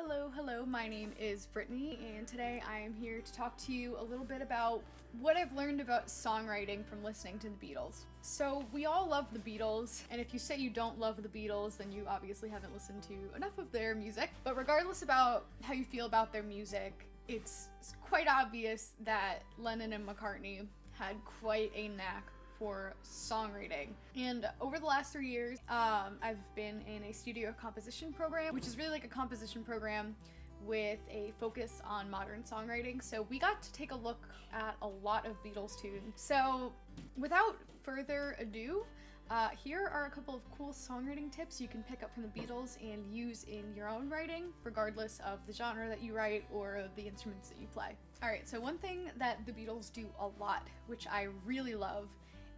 Hello, my name is Brittany, and today I am here to talk to you a little bit about what I've learned about songwriting from listening to the Beatles. So, we all love the Beatles, and if you say you don't love the Beatles, then you obviously haven't listened to enough of their music. But regardless about how you feel about their music, it's quite obvious that Lennon and McCartney had quite a knack for songwriting. And over the last 3 years, I've been in a studio composition program, which is really like a composition program with a focus on modern songwriting. So we got to take a look at a lot of Beatles tunes. So without further ado, here are a couple of cool songwriting tips you can pick up from the Beatles and use in your own writing, regardless of the genre that you write or the instruments that you play. Alright, so one thing that the Beatles do a lot, which I really love,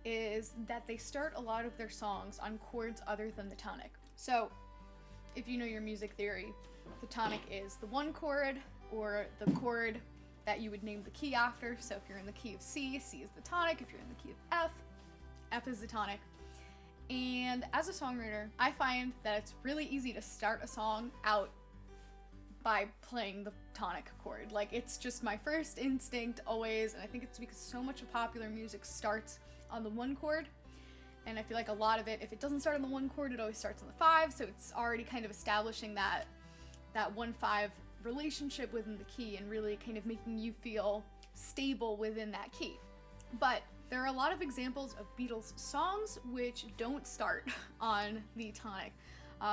is that they start a lot of their songs on chords other than the tonic. So, if you know your music theory, the tonic is the one chord, or the chord that you would name the key after. So if you're in the key of C, C is the tonic. If you're in the key of F, F is the tonic. And as a songwriter, I find that it's really easy to start a song out by playing the tonic chord. Like, it's just my first instinct always, and I think it's because so much of popular music starts on the one chord, and I feel like a lot of it, if it doesn't start on the one chord, it always starts on the five, so it's already kind of establishing that 1-5 relationship within the key and really kind of making you feel stable within that key. But there are a lot of examples of Beatles songs which don't start on the tonic.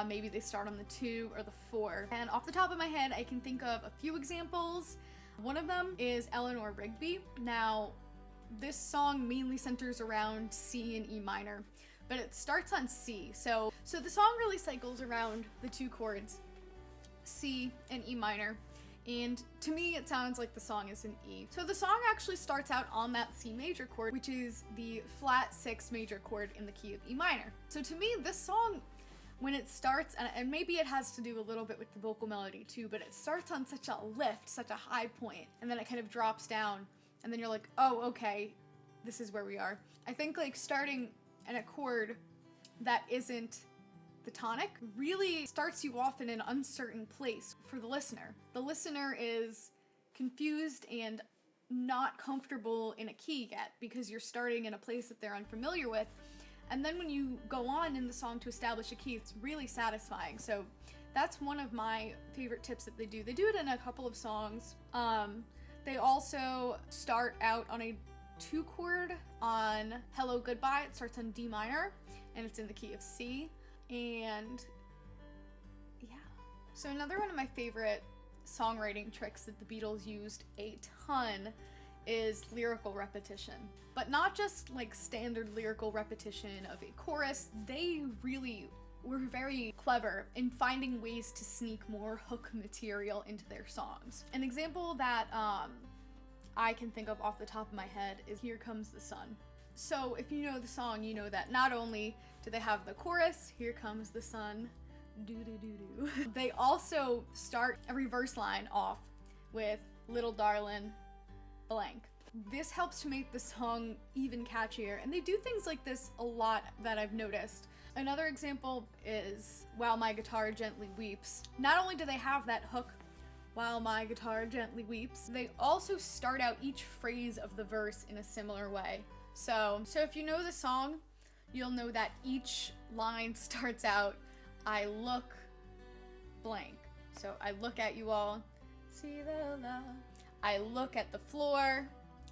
Maybe they start on the 2 or the 4. And off the top of my head, I can think of a few examples. One of them is Eleanor Rigby. Now, this song mainly centers around C and E minor, but it starts on C. So the song really cycles around the two chords, C and E minor. And to me, it sounds like the song is in E. So the song actually starts out on that C major chord, which is the flat 6 major chord in the key of E minor. So to me, this song, when it starts, and maybe it has to do a little bit with the vocal melody too, but it starts on such a lift, such a high point, and then it kind of drops down, and then you're like, oh, okay, this is where we are. I think like starting in a chord that isn't the tonic really starts you off in an uncertain place for the listener. The listener is confused and not comfortable in a key yet because you're starting in a place that they're unfamiliar with. And then when you go on in the song to establish a key, it's really satisfying. So that's one of my favorite tips that they do. They do it in a couple of songs. They also start out on a 2 chord on Hello Goodbye. It starts on D minor and it's in the key of C. And yeah. So another one of my favorite songwriting tricks that the Beatles used a ton is lyrical repetition. But not just like standard lyrical repetition of a chorus. They really were very clever in finding ways to sneak more hook material into their songs. An example that I can think of off the top of my head is Here Comes the Sun. So if you know the song, you know that not only do they have the chorus, Here Comes the Sun, doo-doo-doo-doo, they also start every verse line off with Little Darlin', blank. This helps to make the song even catchier, and they do things like this a lot that I've noticed. Another example is While My Guitar Gently Weeps. Not only do they have that hook, While My Guitar Gently Weeps, they also start out each phrase of the verse in a similar way. So if you know the song, you'll know that each line starts out, I look blank. So I look at you all, see the love. I look at the floor,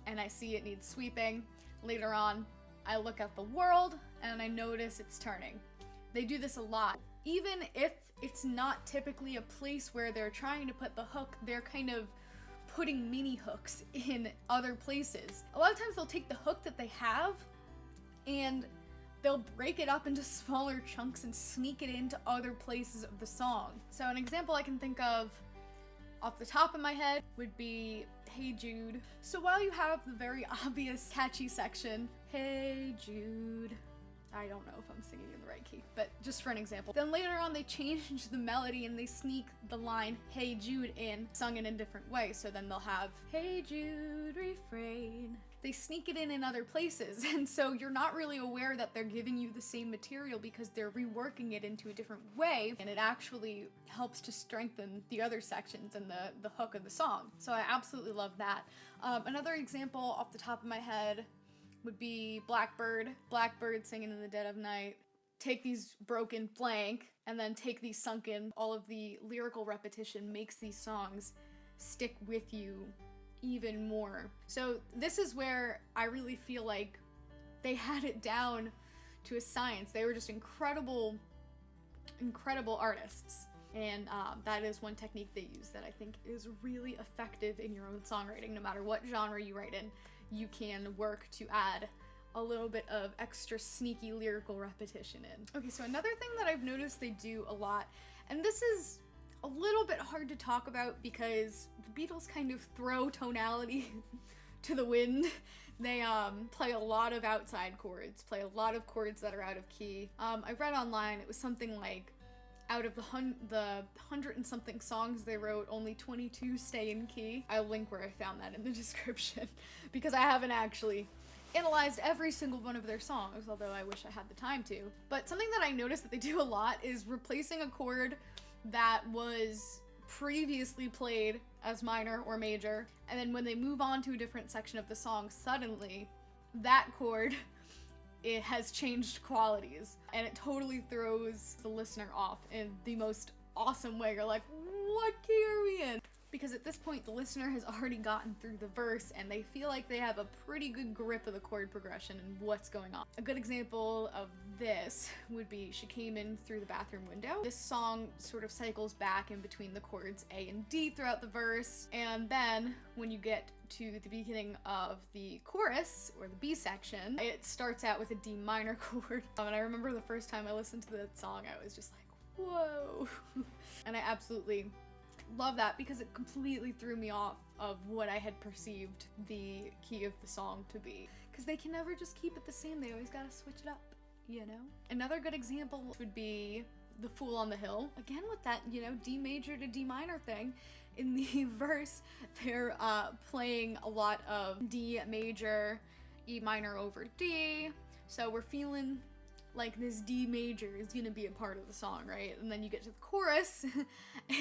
and I see it needs sweeping. Later on, I look at the world, and I notice it's turning. They do this a lot. Even if it's not typically a place where they're trying to put the hook, they're kind of putting mini hooks in other places. A lot of times they'll take the hook that they have, and they'll break it up into smaller chunks and sneak it into other places of the song. So an example I can think of off the top of my head would be Hey Jude. So while you have the very obvious catchy section, Hey Jude, I don't know if I'm singing in the right key, but just for an example. Then later on they change the melody and they sneak the line Hey Jude in, sung in a different way. So then they'll have Hey Jude, refrain. They sneak it in other places, and so you're not really aware that they're giving you the same material because they're reworking it into a different way, and it actually helps to strengthen the other sections and the hook of the song. So I absolutely love that. Another example off the top of my head would be Blackbird. Blackbird singing in the dead of night. Take these broken blank, and then take these sunken. All of the lyrical repetition makes these songs stick with you even more. So this is where I really feel like they had it down to a science. They were just incredible artists. And that is one technique they use that I think is really effective in your own songwriting. No matter what genre you write in, you can work to add a little bit of extra sneaky lyrical repetition in. Okay, so another thing that I've noticed they do a lot, and this is a little bit hard to talk about because the Beatles kind of throw tonality to the wind. They play a lot of outside chords, play a lot of chords that are out of key. I read online it was something like out of the 100 and something songs they wrote, only 22 stay in key. I'll link where I found that in the description because I haven't actually analyzed every single one of their songs, although I wish I had the time to. But something that I noticed that they do a lot is replacing a chord that was previously played as minor or major, and then when they move on to a different section of the song, suddenly that chord, it has changed qualities, and it totally throws the listener off in the most awesome way. You're like, what key are we in? Because at this point the listener has already gotten through the verse and they feel like they have a pretty good grip of the chord progression and what's going on. A good example of this would be She Came In Through the Bathroom Window. This song sort of cycles back in between the chords A and D throughout the verse, and then when you get to the beginning of the chorus, or the B section, it starts out with a D minor chord. And I remember the first time I listened to that song, I was just like, whoa. And I absolutely love that because it completely threw me off of what I had perceived the key of the song to be. Because they can never just keep it the same, they always gotta switch it up, you know? Another good example would be The Fool on the Hill. Again with that, you know, D major to D minor thing. In the verse, they're playing a lot of D major, E minor over D. So we're feeling like this D major is gonna be a part of the song, right? And then you get to the chorus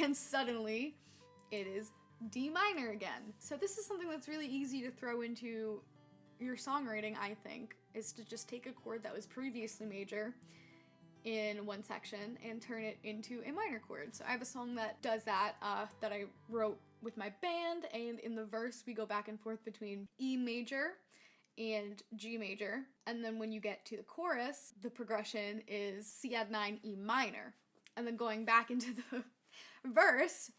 and suddenly it is D minor again. So this is something that's really easy to throw into your songwriting, I think, is to just take a chord that was previously major in one section and turn it into a minor chord. So I have a song that does that, that I wrote with my band, and in the verse we go back and forth between E major and G major, and then when you get to the chorus, the progression is C add 9 E minor, and then going back into the verse,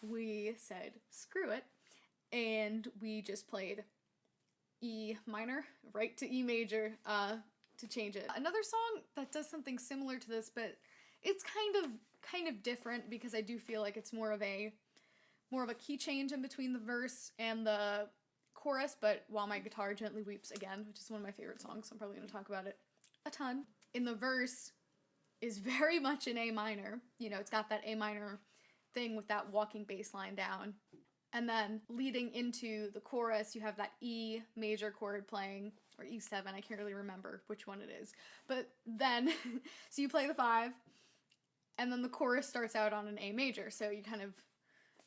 we said screw it, and we just played E minor right to E major to change it. Another song that does something similar to this, but it's kind of different because I do feel like it's more of a key change in between the verse and the chorus, but While My Guitar Gently Weeps Again, which is one of my favorite songs, so I'm probably going to talk about it a ton. In the verse is very much in A minor. You know, it's got that A minor thing with that walking bass line down. And then leading into the chorus, you have that E major chord playing, or E7, I can't really remember which one it is. But then, so you play the 5, and then the chorus starts out on an A major, so you kind of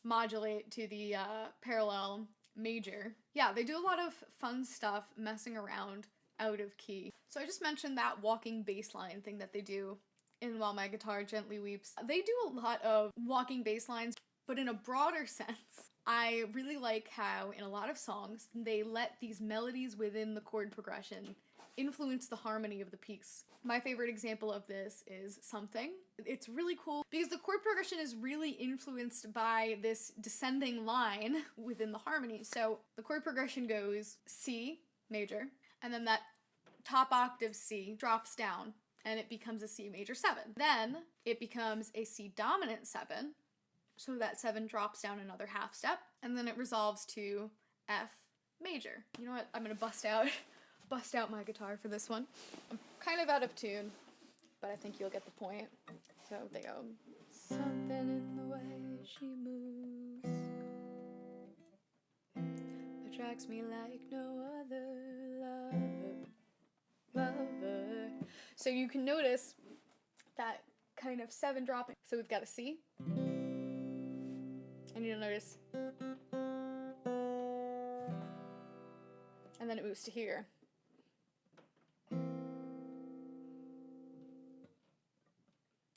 modulate to the parallel major. Yeah, they do a lot of fun stuff messing around out of key. So I just mentioned that walking bass line thing that they do in While My Guitar Gently Weeps. They do a lot of walking bass lines, but in a broader sense. I really like how in a lot of songs they let these melodies within the chord progression influence the harmony of the piece. My favorite example of this is Something. It's really cool because the chord progression is really influenced by this descending line within the harmony. So the chord progression goes C major, and then that top octave C drops down and it becomes a C major 7. Then it becomes a C dominant 7, so that 7 drops down another half step, and then it resolves to F major. You know what? I'm gonna bust out my guitar for this one. I'm kind of out of tune, but I think you'll get the point. So they go, something in the way she moves attracts me like no other lover. So you can notice that kind of 7 dropping. So we've got a C, and you'll notice, and then it moves to here.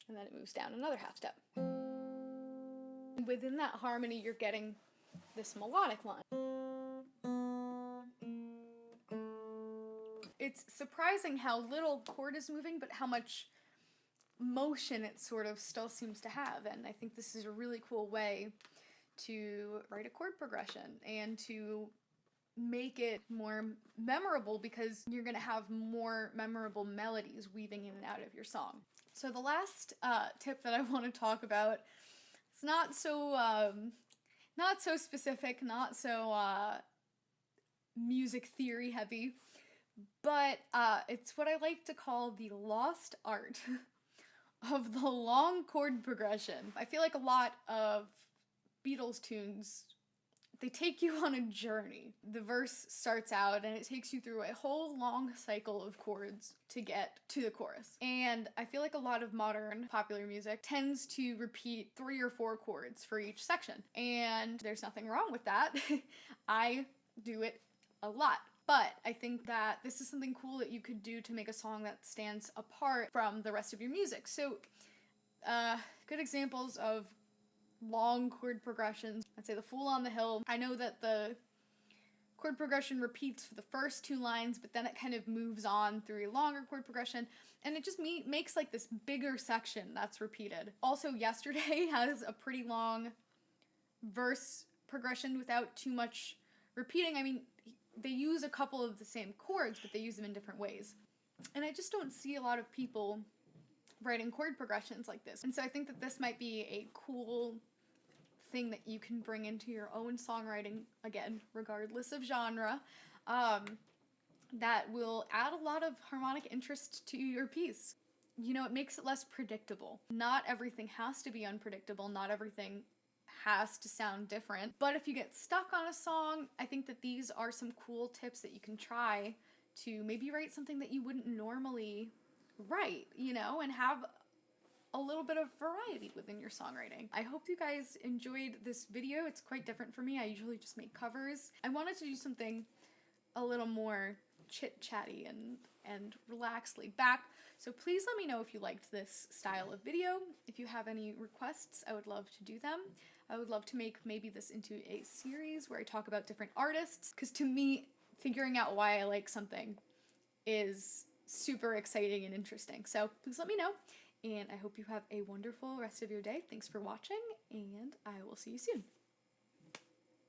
And then it moves down another half step. Within that harmony, you're getting this melodic line. It's surprising how little chord is moving, but how much motion it sort of still seems to have. And I think this is a really cool way to write a chord progression and to make it more memorable, because you're going to have more memorable melodies weaving in and out of your song. So the last tip that I want to talk about, it's not so specific, not so music theory heavy, but it's what I like to call the lost art of the long chord progression. I feel like a lot of Beatles tunes, they take you on a journey. The verse starts out and it takes you through a whole long cycle of chords to get to the chorus. And I feel like a lot of modern popular music tends to repeat 3 or 4 chords for each section. And there's nothing wrong with that. I do it a lot. But I think that this is something cool that you could do to make a song that stands apart from the rest of your music. So, good examples of long chord progressions. I'd say The Fool on the Hill. I know that the chord progression repeats for the first 2 lines, but then it kind of moves on through a longer chord progression, and it just makes like this bigger section that's repeated. Also, Yesterday has a pretty long verse progression without too much repeating. I mean, they use a couple of the same chords, but they use them in different ways. And I just don't see a lot of people writing chord progressions like this. And so I think that this might be a cool thing that you can bring into your own songwriting, again, regardless of genre, that will add a lot of harmonic interest to your piece. You know, it makes it less predictable. Not everything has to be unpredictable, not everything has to sound different, but if you get stuck on a song, I think that these are some cool tips that you can try to maybe write something that you wouldn't normally write, you know, and have a little bit of variety within your songwriting. I hope you guys enjoyed this video. It's quite different for me. I usually just make covers. I wanted to do something a little more chit-chatty and relaxed, laid back. So please let me know if you liked this style of video. If you have any requests, I would love to do them. I would love to make maybe this into a series where I talk about different artists, because to me, figuring out why I like something is super exciting and interesting. So please let me know, and I hope you have a wonderful rest of your day. Thanks for watching, and I will see you soon.